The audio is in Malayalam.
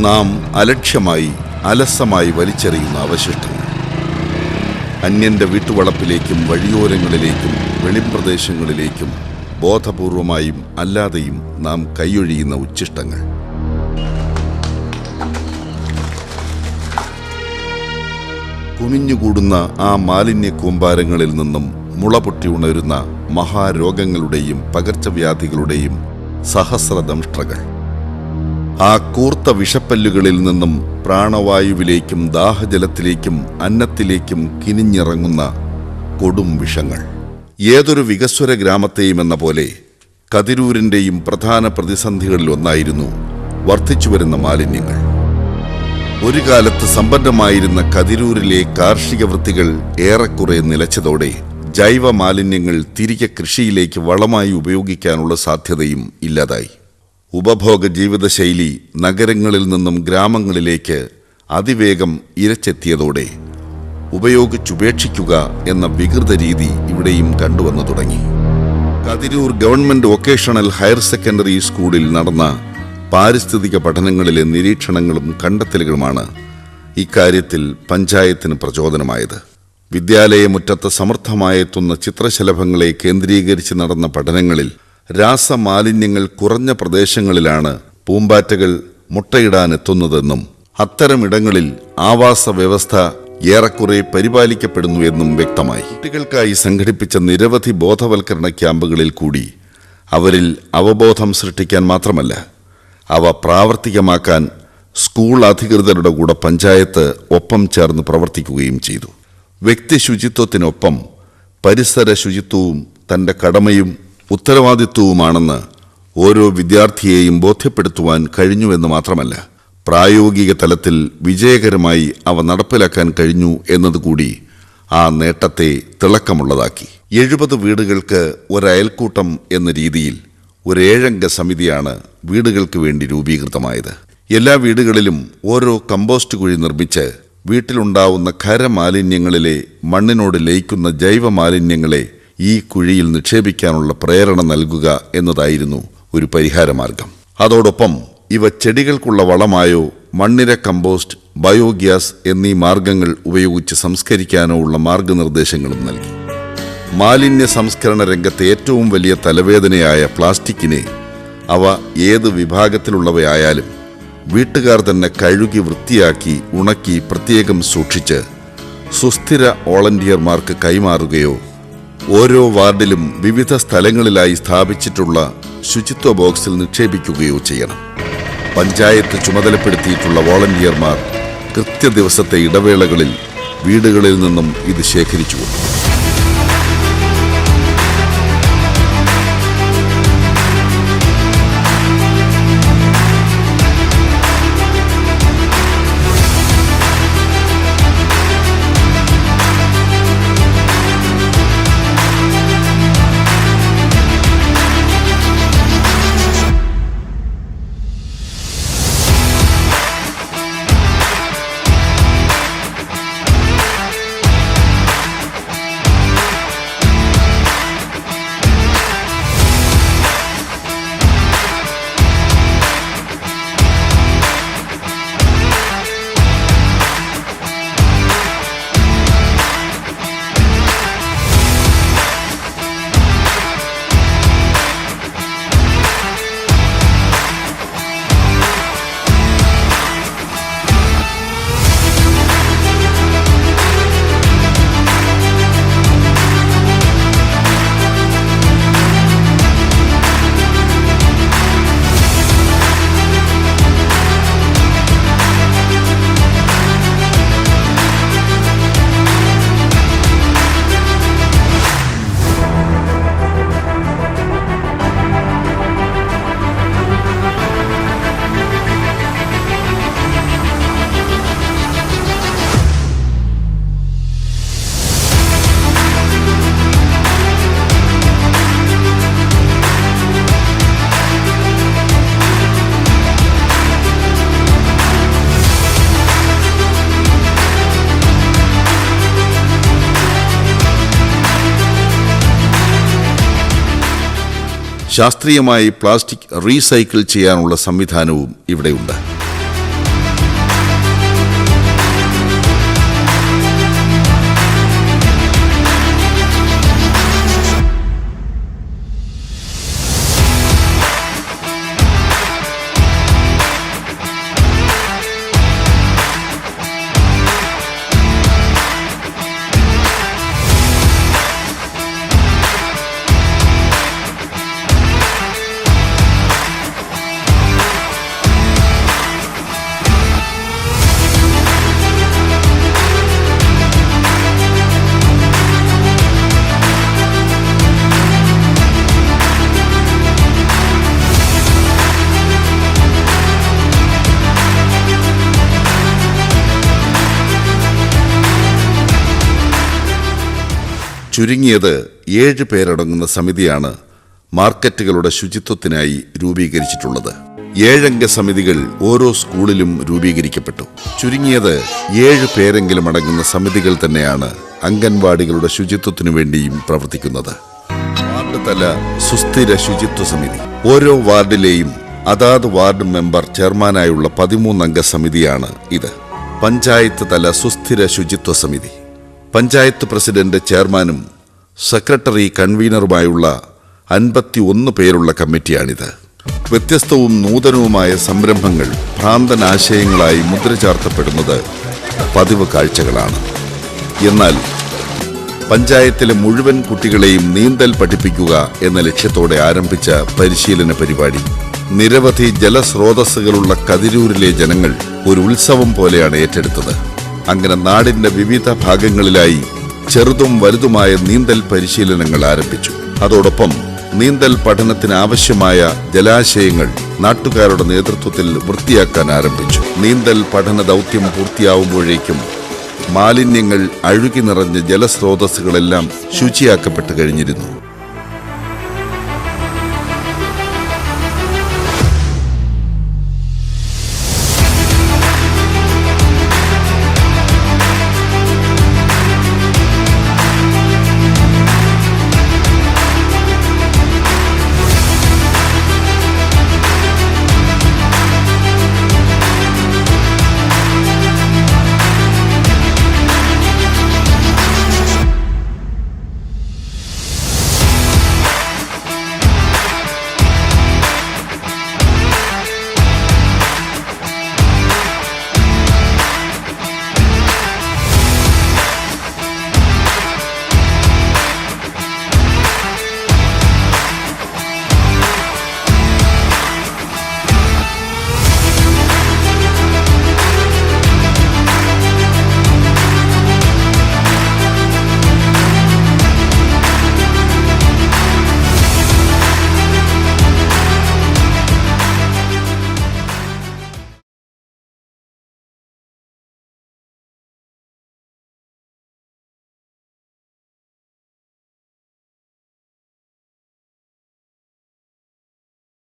നാം അലക്ഷ്യമായി അലസമായി വലിച്ചെറിയുന്ന അവശിഷ്ടങ്ങൾ. അന്യന്റെ വീട്ടുവളപ്പിലേക്കും വഴിയോരങ്ങളിലേക്കും വെളിമ്പ്രദേശങ്ങളിലേക്കും ബോധപൂർവമായും അല്ലാതെയും നാം കൈയൊഴിയുന്ന ഉച്ഛിഷ്ടങ്ങൾ. കുമിഞ്ഞുകൂടുന്ന ആ മാലിന്യ കൂമ്പാരങ്ങളിൽ നിന്നും മുളപൊട്ടി ഉണരുന്ന മഹാരോഗങ്ങളുടെയും പകർച്ചവ്യാധികളുടെയും സഹസ്രദംഷ്ട്രകൾ. ആ കൂർത്ത വിഷപ്പല്ലുകളിൽ നിന്നും പ്രാണവായുവിലേക്കും ദാഹജലത്തിലേക്കും അന്നത്തിലേക്കും കിനിഞ്ഞിറങ്ങുന്ന കൊടും വിഷങ്ങൾ. ഏതൊരു വികസ്വര ഗ്രാമത്തെയും എന്ന പോലെ കതിരൂരിൻ്റെയും പ്രധാന പ്രതിസന്ധികളിലൊന്നായിരുന്നു വർദ്ധിച്ചുവരുന്ന മാലിന്യങ്ങൾ. ഒരു കാലത്ത് സമ്പന്നമായിരുന്ന കതിരൂരിലെ കാർഷിക വൃത്തികൾ ഏറെക്കുറെ നിലച്ചതോടെ ജൈവ മാലിന്യങ്ങൾ തിരികെ കൃഷിയിലേക്ക് വളമായി ഉപയോഗിക്കാനുള്ള സാധ്യതയും ഇല്ലാതായി. ഉപഭോഗ ജീവിതശൈലി നഗരങ്ങളിൽ നിന്നും ഗ്രാമങ്ങളിലേക്ക് അതിവേഗം ഇരച്ചെത്തിയതോടെ ഉപയോഗിച്ചുപേക്ഷിക്കുക എന്ന വികൃത രീതി ഇവിടെയും കണ്ടുവന്നു തുടങ്ങി. Kathirur government vocational higher secondary സ്കൂളിൽ നടന്ന പാരിസ്ഥിതിക പഠനങ്ങളിലെ നിരീക്ഷണങ്ങളും കണ്ടെത്തലുകളുമാണ് ഇക്കാര്യത്തിൽ പഞ്ചായത്തിന് പ്രചോദനമായത്. വിദ്യാലയമുറ്റത്ത് സമർത്ഥമായെത്തുന്ന ചിത്രശലഭങ്ങളെ കേന്ദ്രീകരിച്ച് നടന്ന പഠനങ്ങളിൽ രാസമാലിന്യങ്ങൾ കുറഞ്ഞ പ്രദേശങ്ങളിലാണ് പൂമ്പാറ്റകൾ മുട്ടയിടാനെത്തുന്നതെന്നും അത്തരമിടങ്ങളിൽ ആവാസ വ്യവസ്ഥ ഏറെക്കുറെ പരിപാലിക്കപ്പെടുന്നു എന്നും വ്യക്തമായി. കുട്ടികൾക്കായി സംഘടിപ്പിച്ച നിരവധി ബോധവൽക്കരണ ക്യാമ്പുകളിൽ കൂടി അവരിൽ അവബോധം സൃഷ്ടിക്കാൻ മാത്രമല്ല, അവ പ്രാവർത്തികമാക്കാൻ സ്കൂൾ അധികൃതരുടെ കൂടെ പഞ്ചായത്ത് ഒപ്പം ചേർന്ന് പ്രവർത്തിക്കുകയും ചെയ്തു. വ്യക്തി ശുചിത്വത്തിനൊപ്പം പരിസര ശുചിത്വവും തൻ്റെ കടമയും ഉത്തരവാദിത്വവുമാണെന്ന് ഓരോ വിദ്യാർത്ഥിയെയും ബോധ്യപ്പെടുത്തുവാൻ കഴിഞ്ഞുവെന്ന് മാത്രമല്ല, പ്രായോഗിക തലത്തിൽ വിജയകരമായി അവ നടപ്പിലാക്കാൻ കഴിഞ്ഞു എന്നതുകൂടി ആ നേട്ടത്തെ തിളക്കമുള്ളതാക്കി. 70 വീടുകൾക്ക് ഒരയൽക്കൂട്ടം എന്ന രീതിയിൽ ഒരു 7-അംഗ സമിതിയാണ് വീടുകൾക്ക് വേണ്ടി രൂപീകൃതമായത്. എല്ലാ വീടുകളിലും ഓരോ കമ്പോസ്റ്റ് കുഴി നിർമ്മിച്ച് വീട്ടിലുണ്ടാവുന്ന ഖരമാലിന്യങ്ങളിലെ മണ്ണിനോട് ലയിക്കുന്ന ജൈവ മാലിന്യങ്ങളെ ഈ കുഴിയിൽ നിക്ഷേപിക്കാനുള്ള പ്രേരണ നൽകുക എന്നതായിരുന്നു ഒരു പരിഹാരമാർഗം. അതോടൊപ്പം ഇവ ചെടികൾക്കുള്ള വളമായോ മണ്ണിര കമ്പോസ്റ്റ്, ബയോഗ്യാസ് എന്നീ മാർഗങ്ങൾ ഉപയോഗിച്ച് സംസ്കരിക്കാനോ ഉള്ള മാർഗനിർദ്ദേശങ്ങളും നൽകി. മാലിന്യ സംസ്കരണ രംഗത്തെ ഏറ്റവും വലിയ തലവേദനയായ പ്ലാസ്റ്റിക്കിനെ, അവ ഏത് വിഭാഗത്തിലുള്ളവയായാലും വീട്ടുകാർ തന്നെ കഴുകി വൃത്തിയാക്കി ഉണക്കി പ്രത്യേകം സൂക്ഷിച്ച് സുസ്ഥിര വോളണ്ടിയർമാർക്ക് കൈമാറുകയോ ഓരോ വാർഡിലും വിവിധ സ്ഥലങ്ങളിലായി സ്ഥാപിച്ചിട്ടുള്ള ശുചിത്വ ബോക്സിൽ നിക്ഷേപിക്കുകയോ ചെയ്യണം. പഞ്ചായത്ത് ചുമതലപ്പെടുത്തിയിട്ടുള്ള വോളണ്ടിയർമാർ കൃത്യദിവസത്തെ ഇടവേളകളിൽ വീടുകളിൽ നിന്നും ഇത് ശേഖരിച്ചു. ശാസ്ത്രീയമായി പ്ലാസ്റ്റിക് റീസൈക്കിൾ ചെയ്യാനുള്ള സംവിധാനവും ഇവിടെയുണ്ട്. ചുരുങ്ങിയത് 7 പേരടങ്ങുന്ന സമിതിയാണ് മാർക്കറ്റുകളുടെ ശുചിത്വത്തിനായി രൂപീകരിച്ചിട്ടുള്ളത്. 7 അംഗ സമിതികൾ ഓരോ സ്കൂളിലും രൂപീകരിക്കപ്പെട്ടു. ചുരുങ്ങിയത് 7 പേരെങ്കിലും അടങ്ങുന്ന സമിതികൾ തന്നെയാണ് അംഗൻവാടികളുടെ ശുചിത്വത്തിനു വേണ്ടിയും പ്രവർത്തിക്കുന്നത്. വാർഡ് തല സുസ്ഥിര ശുചിത്വ സമിതി. ഓരോ വാർഡിലെയും അതാത് വാർഡ് മെമ്പർ ചെയർമാനായുള്ള 13 അംഗ സമിതിയാണ് ഇത്. പഞ്ചായത്ത് തല സുസ്ഥിര ശുചിത്വ സമിതി. പഞ്ചായത്ത് പ്രസിഡന്റ് ചെയർമാനും സെക്രട്ടറി കൺവീനറുമായുള്ള 51 പേരുള്ള കമ്മിറ്റിയാണിത്. വ്യത്യസ്തവും നൂതനവുമായ സംരംഭങ്ങൾ ഭ്രാന്തനാശയങ്ങളായി മുദ്ര ചാർത്തപ്പെടുന്നത് പതിവ് കാഴ്ചകളാണ്. എന്നാൽ പഞ്ചായത്തിലെ മുഴുവൻ കുട്ടികളെയും നീന്തൽ പഠിപ്പിക്കുക എന്ന ലക്ഷ്യത്തോടെ ആരംഭിച്ച പരിശീലന പരിപാടി നിരവധി ജലസ്രോതസ്സുകളുള്ള കതിരൂരിലെ ജനങ്ങൾ ഒരു ഉത്സവം പോലെയാണ് ഏറ്റെടുത്തത്. അങ്ങനെ നാടിന്റെ വിവിധ ഭാഗങ്ങളിലായി ചെറുതും വലുതുമായ നീന്തൽ പരിശീലനങ്ങൾ ആരംഭിച്ചു. അതോടൊപ്പം നീന്തൽ പഠനത്തിന് ആവശ്യമായ ജലാശയങ്ങൾ നാട്ടുകാരുടെ നേതൃത്വത്തിൽ വൃത്തിയാക്കാൻ ആരംഭിച്ചു. നീന്തൽ പഠന ദൗത്യം പൂർത്തിയാവുമ്പോഴേക്കും മാലിന്യങ്ങൾ അഴുകി നിറഞ്ഞ ജലസ്രോതസ്സുകളെല്ലാം ശുചിയാക്കപ്പെട്ടു കഴിഞ്ഞിരുന്നു.